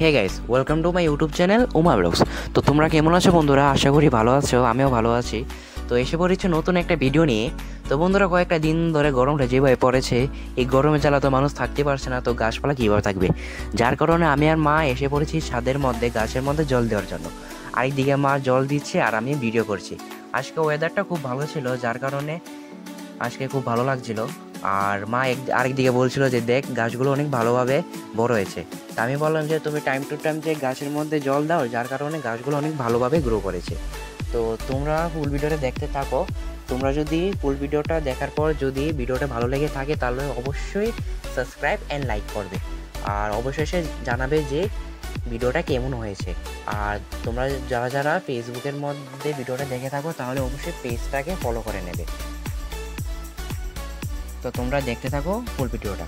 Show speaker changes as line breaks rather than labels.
Hey guys, welcome to my YouTube channel Uma blogs. তো তোমরা কেমন আছো বন্ধুরা? আশা করি ভালো আছো, আমিও ভালো আছি। তো এসে পড়েছি নতুন একটা ভিডিও নিয়ে। তো বন্ধুরা, কয়েকটা দিন ধরে গরমটা যেভাবে পড়েছে, এই গরমে জ্বালা তো মানুষ থাকতে পারছে না, তো গাছপালা কীভাবে থাকবে? যার কারণে আমি আর মা এসে পড়েছি ছাদের মধ্যে গাছের মধ্যে জল দেওয়ার জন্য। আরেকদিকে মা জল দিচ্ছে আর আমি ভিডিও করছি। আজকে ওয়েদারটা খুব ভালো ছিল, যার কারণে আজকে খুব ভালো লাগছিল। আর মা আরেকদিকে বলছিল যে দেখ, গাছগুলো অনেক ভালোভাবে বড় হয়েছে। তা আমি বললাম যে তুমি টাইম টু টাইম যে গাছের মধ্যে জল দাও, যার কারণে গাছগুলো অনেক ভালোভাবে গ্রো করেছে। তো তোমরা ফুল ভিডিওটা দেখতে থাকো। তোমরা যদি ফুল ভিডিওটা দেখার পর যদি ভিডিওটা ভালো লেগে থাকে, তাহলে অবশ্যই সাবস্ক্রাইব অ্যান্ড লাইক করবে। আর অবশেষে জানাবে যে ভিডিওটা কেমন হয়েছে। আর তোমরা যারা যারা ফেসবুকের মধ্যে ভিডিওটা দেখে থাকো, তাহলে অবশ্যই পেজটাকে ফলো করে নেবে। তো তোমরা দেখতে থাকো ফুল ভিডিওটা।